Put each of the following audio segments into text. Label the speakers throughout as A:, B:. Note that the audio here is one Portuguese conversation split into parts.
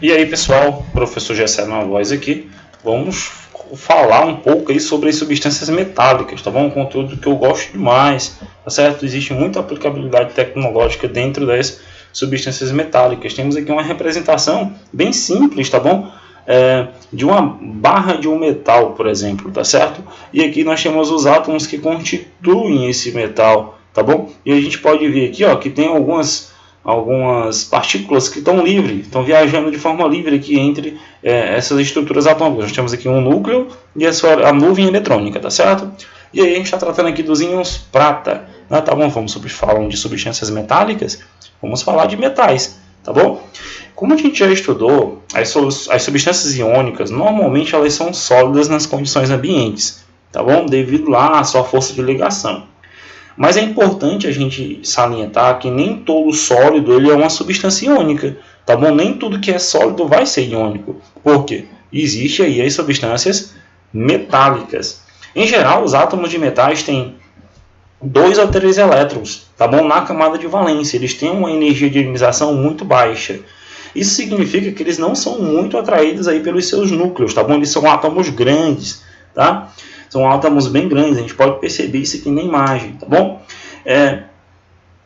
A: E aí pessoal, professor Gessé na voz aqui, vamos falar um pouco aí sobre as substâncias metálicas, tá bom? Um conteúdo que eu gosto demais, tá certo? Existe muita aplicabilidade tecnológica dentro das substâncias metálicas. Temos aqui uma representação bem simples, tá bom? De uma barra de um metal, por exemplo, tá certo? E aqui nós temos os átomos que constituem esse metal, tá bom? E a gente pode ver aqui, ó, que tem algumas partículas que estão livres, estão viajando de forma livre aqui entre essas estruturas atômicas. Nós temos aqui um núcleo e a nuvem eletrônica, tá certo? E aí a gente está tratando aqui dos íons prata, né? Tá bom? Falam de substâncias metálicas, vamos falar de metais, tá bom? Como a gente já estudou, as substâncias iônicas, normalmente elas são sólidas nas condições ambientes, tá bom? Devido lá à sua força de ligação. Mas é importante a gente salientar que nem todo sólido ele é uma substância iônica, tá bom? Nem tudo que é sólido vai ser iônico. Por quê? Existe aí as substâncias metálicas. Em geral, os átomos de metais têm 2 ou 3 elétrons, tá bom? Na camada de valência. Eles têm uma energia de ionização muito baixa. Isso significa que eles não são muito atraídos aí pelos seus núcleos, tá bom? Eles são átomos grandes, tá? São átomos bem grandes, a gente pode perceber isso aqui na imagem, tá bom?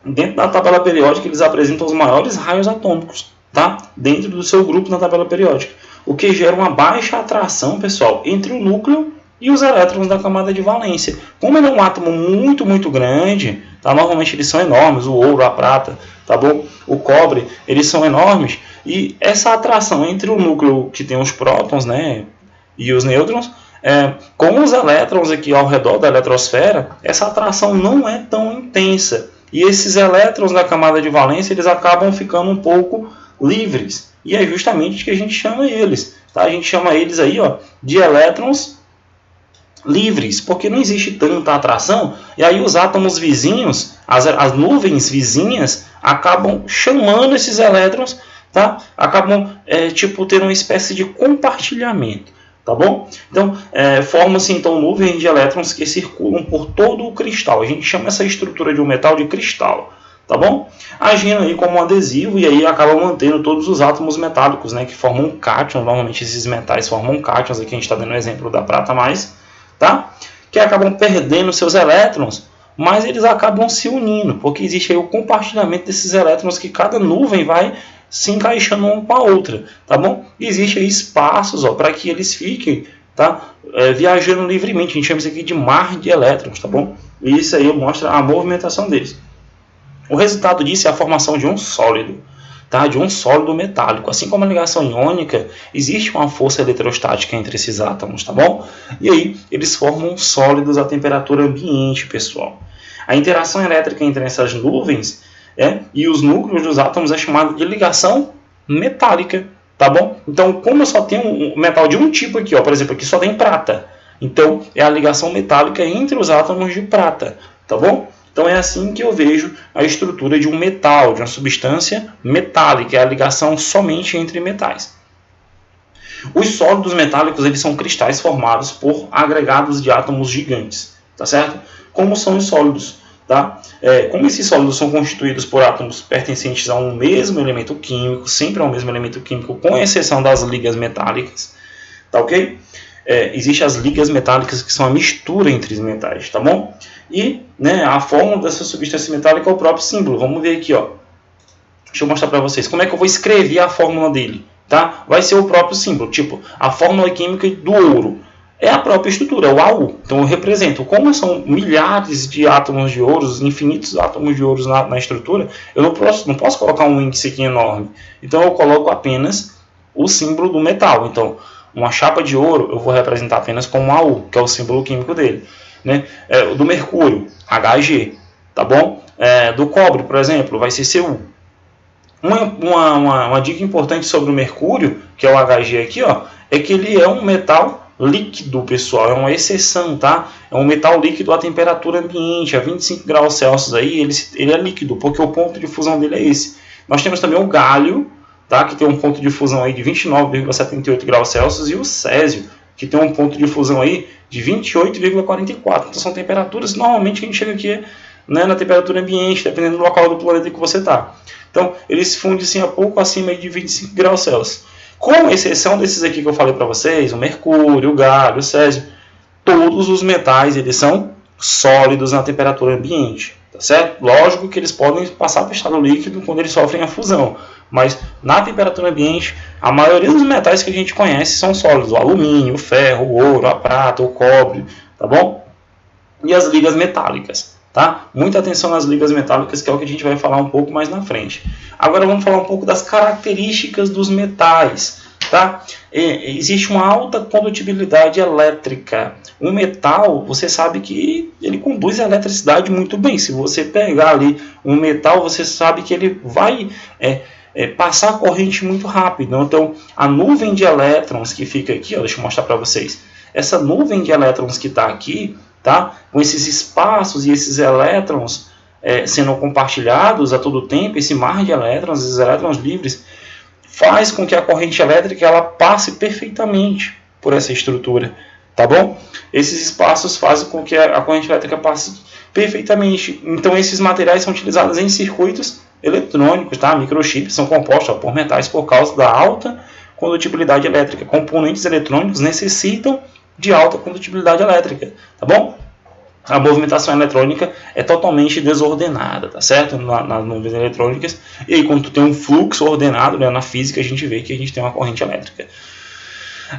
A: Dentro da tabela periódica, eles apresentam os maiores raios atômicos, tá? Dentro do seu grupo na tabela periódica. O que gera uma baixa atração, pessoal, entre o núcleo e os elétrons da camada de valência. Como ele é um átomo muito, muito grande, tá? Normalmente eles são enormes, o ouro, a prata, tá bom? O cobre, eles são enormes. E essa atração entre o núcleo que tem os prótons, né, e os nêutrons, com os elétrons aqui ao redor da eletrosfera, essa atração não é tão intensa. E esses elétrons da camada de valência, eles acabam ficando um pouco livres. E é justamente o que a gente chama eles. Tá? A gente chama eles aí, ó, de elétrons livres, porque não existe tanta atração. E aí os átomos vizinhos, as nuvens vizinhas, acabam chamando esses elétrons, tá? Acabam tendo uma espécie de compartilhamento. Tá bom? Então, formam-se então nuvens de elétrons que circulam por todo o cristal. A gente chama essa estrutura de um metal de cristal. Tá bom? Agindo aí como um adesivo e aí acaba mantendo todos os átomos metálicos, né, que formam cátions. Normalmente esses metais formam cátions. Aqui a gente está dando um exemplo da prata mais, tá? Que acabam perdendo seus elétrons, mas eles acabam se unindo, porque existe aí o compartilhamento desses elétrons que cada nuvem vai se encaixando uma com a outra, tá bom? Existem aí espaços para que eles fiquem, tá? Viajando livremente. A gente chama isso aqui de mar de elétrons, tá bom? E isso aí mostra a movimentação deles. O resultado disso é a formação de um sólido, tá? De um sólido metálico. Assim como a ligação iônica, existe uma força eletrostática entre esses átomos, tá bom? E aí eles formam sólidos à temperatura ambiente, pessoal. A interação elétrica entre essas nuvens e os núcleos dos átomos é chamada de ligação metálica, tá bom? Então, como eu só tenho um metal de um tipo aqui, ó, por exemplo, aqui só tem prata. Então, é a ligação metálica entre os átomos de prata, tá bom? Então, é assim que eu vejo a estrutura de um metal, de uma substância metálica, é a ligação somente entre metais. Os sólidos metálicos, eles são cristais formados por agregados de átomos gigantes, tá certo? Como são os sólidos? Tá? Como esses sólidos são constituídos por átomos pertencentes a um mesmo elemento químico, sempre ao mesmo elemento químico, com exceção das ligas metálicas, tá ok? Existem as ligas metálicas que são a mistura entre os metais, tá bom? E a fórmula dessa substância metálica é o próprio símbolo. Vamos ver aqui, ó. Deixa eu mostrar para vocês como é que eu vou escrever a fórmula dele, tá? Vai ser o próprio símbolo, tipo a fórmula química do ouro. É a própria estrutura, é o AU. Então eu represento. Como são milhares de átomos de ouro, infinitos átomos de ouro na estrutura, eu não posso colocar um índice aqui enorme. Então eu coloco apenas o símbolo do metal. Então, uma chapa de ouro eu vou representar apenas com um AU, que é o símbolo químico dele. Né? Do mercúrio, Hg, tá bom? Do cobre, por exemplo, vai ser Cu. Uma dica importante sobre o mercúrio, que é o Hg aqui, ó, é que ele é um metal líquido, pessoal, é uma exceção, tá? É um metal líquido a temperatura ambiente, a 25 graus Celsius aí, ele é líquido, porque o ponto de fusão dele é esse. Nós temos também o gálio, tá? Que tem um ponto de fusão aí de 29,78 graus Celsius, e o césio, que tem um ponto de fusão aí de 28,44. Então são temperaturas, normalmente, que a gente chega aqui na temperatura ambiente, dependendo do local do planeta que você está. Então, ele se funde assim, a pouco acima aí de 25 graus Celsius. Com exceção desses aqui que eu falei para vocês, o mercúrio, o galho, o césio, todos os metais eles são sólidos na temperatura ambiente, tá certo? Lógico que eles podem passar para o estado líquido quando eles sofrem a fusão, mas na temperatura ambiente, a maioria dos metais que a gente conhece são sólidos, o alumínio, o ferro, o ouro, a prata, o cobre, tá bom? E as ligas metálicas, tá? Muita atenção nas ligas metálicas, que é o que a gente vai falar um pouco mais na frente. Agora vamos falar um pouco das características dos metais, tá? Existe uma alta condutibilidade elétrica. Um metal, você sabe que ele conduz a eletricidade muito bem. Se você pegar ali um metal, você sabe que ele vai passar a corrente muito rápido. Então, a nuvem de elétrons que fica aqui, ó, deixa eu mostrar para vocês. Essa nuvem de elétrons que está aqui, tá? Com esses espaços e esses elétrons sendo compartilhados a todo tempo, esse mar de elétrons, esses elétrons livres, faz com que a corrente elétrica ela passe perfeitamente por essa estrutura, tá bom? Esses espaços fazem com que a corrente elétrica passe perfeitamente. Então esses materiais são utilizados em circuitos eletrônicos, tá? Microchips são compostos por metais por causa da alta condutibilidade elétrica. Componentes eletrônicos necessitam de alta condutibilidade elétrica, tá bom? A movimentação eletrônica é totalmente desordenada, tá certo? Nas nuvens eletrônicas. E aí, quando tu tem um fluxo ordenado, né, na física, a gente vê que a gente tem uma corrente elétrica.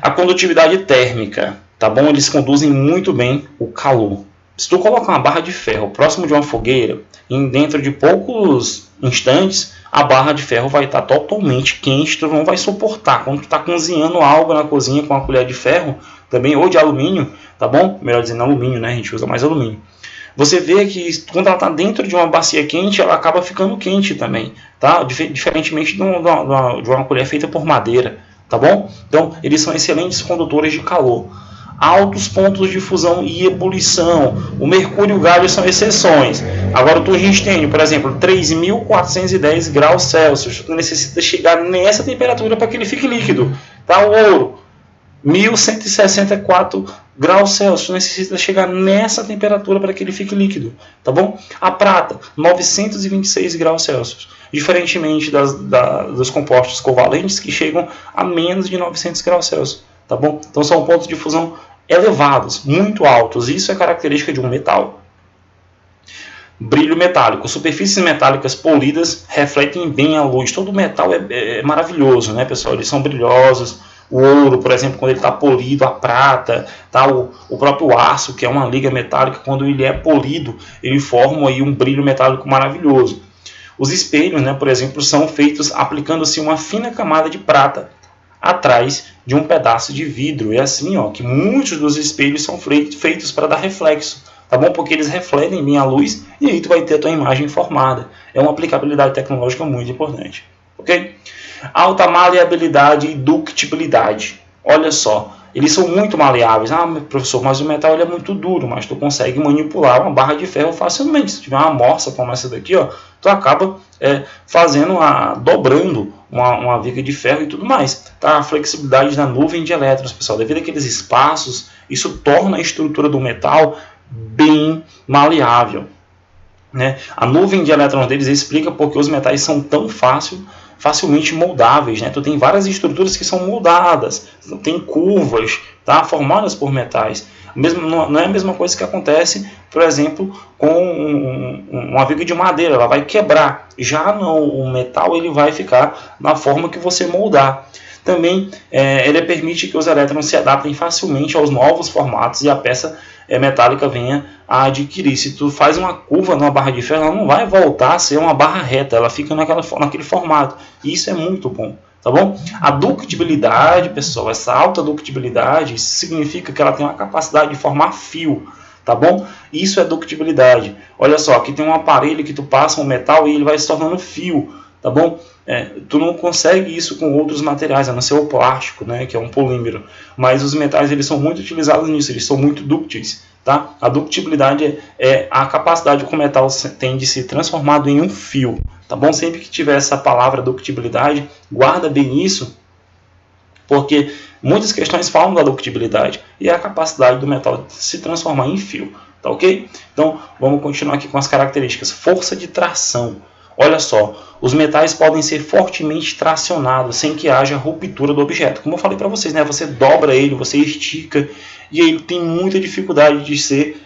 A: A condutividade térmica, tá bom? Eles conduzem muito bem o calor. Se tu colocar uma barra de ferro próximo de uma fogueira, dentro de poucos instantes, a barra de ferro vai estar totalmente quente, tu não vai suportar. Quando tu está cozinhando algo na cozinha com uma colher de ferro, também, ou de alumínio, tá bom? Melhor dizendo alumínio, né? A gente usa mais alumínio. Você vê que quando ela está dentro de uma bacia quente, ela acaba ficando quente também, tá? Diferentemente de uma colher feita por madeira, tá bom? Então, eles são excelentes condutores de calor. Altos pontos de fusão e ebulição. O mercúrio e o galho são exceções. Agora, o tungstênio, por exemplo, 3.410 graus Celsius. Tu necessita chegar nessa temperatura para que ele fique líquido. Tá? O ouro, 1.164 graus Celsius. Necessita chegar nessa temperatura para que ele fique líquido. Tá bom? A prata, 926 graus Celsius. Diferentemente dos compostos covalentes que chegam a menos de 900 graus Celsius. Tá bom? Então são pontos de fusão elevados, muito altos. Isso é característica de um metal. Brilho metálico. Superfícies metálicas polidas refletem bem a luz. Todo metal é maravilhoso, né, pessoal? Eles são brilhosos. O ouro, por exemplo, quando ele está polido, a prata, tá? O próprio aço, que é uma liga metálica, quando ele é polido, ele forma aí um brilho metálico maravilhoso. Os espelhos, né, por exemplo, são feitos aplicando-se uma fina camada de prata atrás de um pedaço de vidro. É assim, ó, que muitos dos espelhos são feitos para dar reflexo, tá bom? Porque eles refletem bem a luz e aí tu vai ter a tua imagem formada. É uma aplicabilidade tecnológica muito importante, ok? Alta maleabilidade e ductibilidade. Olha só, eles são muito maleáveis. Ah, professor, mas o metal ele é muito duro, mas tu consegue manipular uma barra de ferro facilmente. Se tiver uma amostra como essa daqui, ó, tu acaba dobrando uma viga de ferro e tudo mais. Tá? A flexibilidade da nuvem de elétrons, pessoal, devido àqueles espaços, isso torna a estrutura do metal bem maleável, né? A nuvem de elétrons deles explica porque os metais são tão facilmente moldáveis, né? Tu tem várias estruturas que são moldadas, tem curvas, tá? Formadas por metais. Não é a mesma coisa que acontece, por exemplo, com uma viga de madeira, ela vai quebrar. Já não, o metal ele vai ficar na forma que você moldar. Também ele permite que os elétrons se adaptem facilmente aos novos formatos e a peça metálica venha a adquirir. Se tu faz uma curva numa barra de ferro, ela não vai voltar a ser uma barra reta, ela fica naquele formato. E isso é muito bom. Tá bom? A ductibilidade, pessoal, essa alta ductibilidade, isso significa que ela tem uma capacidade de formar fio, tá bom? Isso é ductibilidade. Olha só, aqui tem um aparelho que tu passa um metal e ele vai se tornando fio, tá bom? Tu não consegue isso com outros materiais, a não ser o plástico, né, que é um polímero. Mas os metais eles são muito utilizados nisso, eles são muito dúcteis, tá? A ductibilidade é a capacidade que o metal tem de se transformar em um fio. Tá bom? Sempre que tiver essa palavra ductibilidade, guarda bem isso, porque muitas questões falam da ductibilidade e é a capacidade do metal de se transformar em fio. Tá ok? Então, vamos continuar aqui com as características. Força de tração. Olha só, os metais podem ser fortemente tracionados sem que haja ruptura do objeto. Como eu falei para vocês, né? Você dobra ele, você estica e ele tem muita dificuldade de ser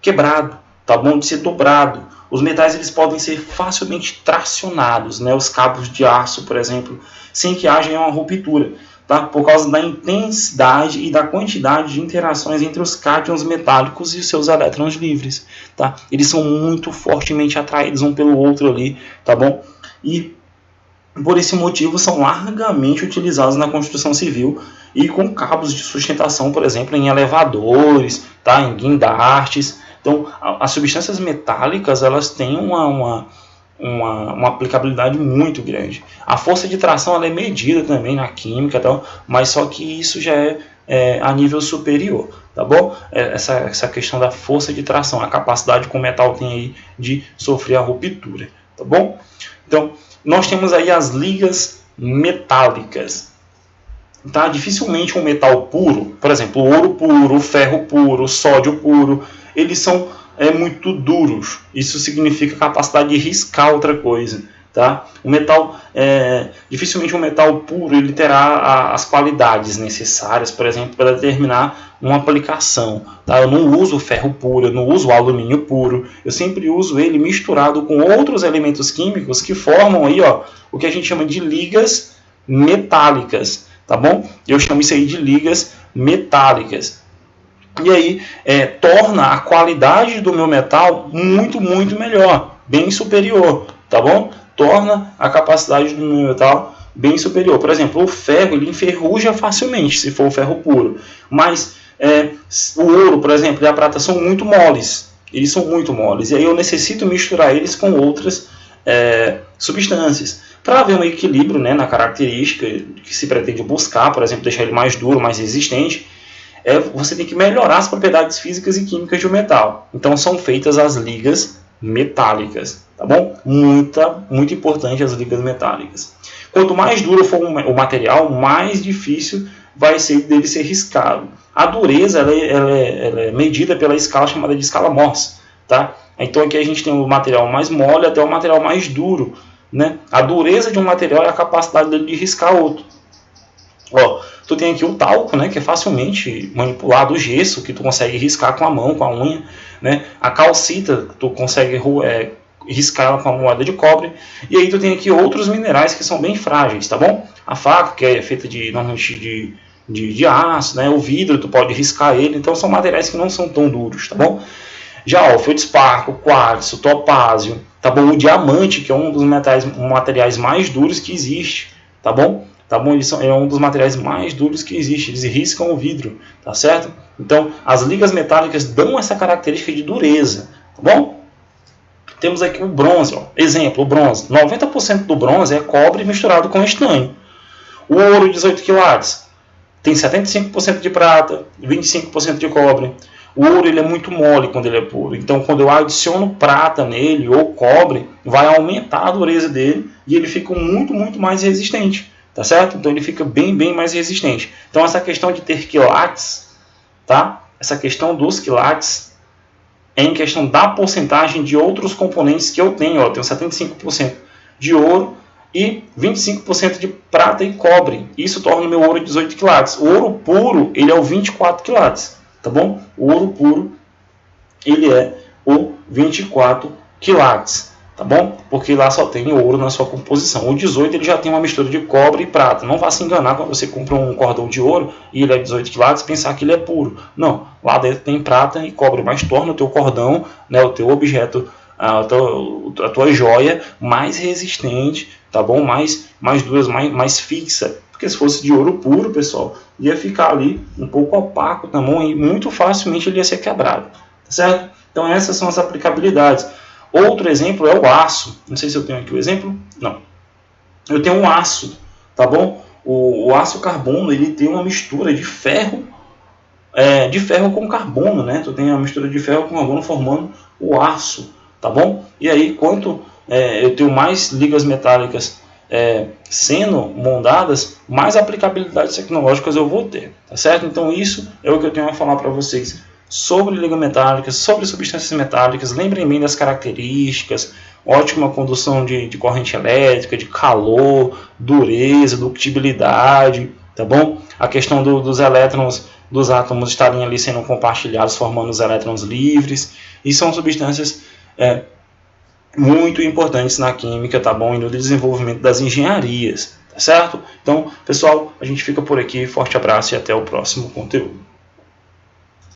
A: quebrado, tá bom? De ser dobrado. Os metais eles podem ser facilmente tracionados, né? Os cabos de aço, por exemplo, sem que haja uma ruptura, tá? Por causa da intensidade e da quantidade de interações entre os cátions metálicos e os seus elétrons livres, tá? Eles são muito fortemente atraídos um pelo outro ali, tá bom? E por esse motivo são largamente utilizados na construção civil e com cabos de sustentação, por exemplo, em elevadores, tá? Em guindastes. Então, as substâncias metálicas elas têm uma aplicabilidade muito grande. A força de tração ela é medida também na química, tá? Mas só que isso já é a nível superior, tá bom? Essa questão da força de tração, a capacidade que o metal tem aí de sofrer a ruptura, tá bom? Então, nós temos aí as ligas metálicas. Tá? Dificilmente um metal puro, por exemplo, o ouro puro, o ferro puro, o sódio puro, eles são muito duros. Isso significa capacidade de riscar outra coisa. Tá? O metal, dificilmente um metal puro ele terá as qualidades necessárias, por exemplo, para determinar uma aplicação. Tá? Eu não uso ferro puro, eu não uso alumínio puro, eu sempre uso ele misturado com outros elementos químicos que formam aí, ó, o que a gente chama de ligas metálicas. Tá bom? Eu chamo isso aí de ligas metálicas. E aí torna a qualidade do meu metal muito, muito melhor, bem superior, tá bom? Torna a capacidade do meu metal bem superior. Por exemplo, o ferro ele enferruja facilmente, se for o ferro puro. Mas o ouro, por exemplo, e a prata são muito moles. Eles são muito moles. E aí eu necessito misturar eles com outras substâncias. Para haver um equilíbrio, né, na característica que se pretende buscar, por exemplo, deixar ele mais duro, mais resistente, você tem que melhorar as propriedades físicas e químicas de um metal. Então são feitas as ligas metálicas, tá bom? Muito importante as ligas metálicas. Quanto mais duro for o material, mais difícil vai ser dele ser riscado. A dureza ela é medida pela escala chamada de escala Morse, tá? Então aqui a gente tem o material mais mole até o material mais duro, né? A dureza de um material é a capacidade dele de riscar outro. Ó, tu tem aqui o talco, né, que é facilmente manipulado, o gesso, que tu consegue riscar com a mão, com a unha, né? A calcita, tu consegue riscar ela com a moeda de cobre. E aí tu tem aqui outros minerais que são bem frágeis, tá bom? A faca, que é feita normalmente de aço, né? O vidro, tu pode riscar ele. Então são materiais que não são tão duros, tá bom? Já o feldspato, o quartzo, o topázio, tá bom? O diamante, que é um dos materiais mais duros que existe, tá bom? Tá bom? É um dos materiais mais duros que existe, eles riscam o vidro, tá certo? Então, as ligas metálicas dão essa característica de dureza, tá bom? Temos aqui o bronze, ó. Exemplo, o bronze. 90% do bronze é cobre misturado com estanho. O ouro, 18 quilates, tem 75% de prata, 25% de cobre. O ouro ele é muito mole quando ele é puro. Então, quando eu adiciono prata nele ou cobre, vai aumentar a dureza dele e ele fica muito, muito mais resistente. Tá certo? Então, ele fica bem, bem mais resistente. Então, essa questão de ter quilates, tá? Essa questão dos quilates é em questão da porcentagem de outros componentes que eu tenho. Ó, eu tenho 75% de ouro e 25% de prata e cobre. Isso torna o meu ouro 18 quilates. O ouro puro, ele é o 24 quilates. Tá bom? O ouro puro, ele é o 24 quilates, tá bom? Porque lá só tem ouro na sua composição. O 18 ele já tem uma mistura de cobre e prata. Não vá se enganar quando você compra um cordão de ouro e ele é 18 quilates pensar que ele é puro. Não, lá dentro tem prata e cobre, mas torna o teu cordão, né, o teu objeto, a tua joia mais resistente, tá bom? Mais dura, mais fixa. Porque se fosse de ouro puro, pessoal, ia ficar ali um pouco opaco na mão e muito facilmente ele ia ser quebrado, tá certo? Então essas são as aplicabilidades. Outro exemplo é o aço. Não sei se eu tenho aqui o exemplo. Não. Eu tenho um aço, tá bom? O aço carbono, ele tem uma mistura de ferro com carbono, né? Tu tem a mistura de ferro com carbono formando o aço, tá bom? E aí, quanto eu tenho mais ligas metálicas sendo montadas, mais aplicabilidades tecnológicas eu vou ter, tá certo? Então isso é o que eu tenho a falar para vocês sobre ligas metálicas, sobre substâncias metálicas. Lembrem bem das características, ótima condução de corrente elétrica, de calor, dureza, ductibilidade, tá bom? A questão dos elétrons dos átomos estarem ali sendo compartilhados, formando os elétrons livres, e são substâncias muito importantes na química, tá bom? E no desenvolvimento das engenharias, tá certo? Então, pessoal, a gente fica por aqui, forte abraço e até o próximo conteúdo.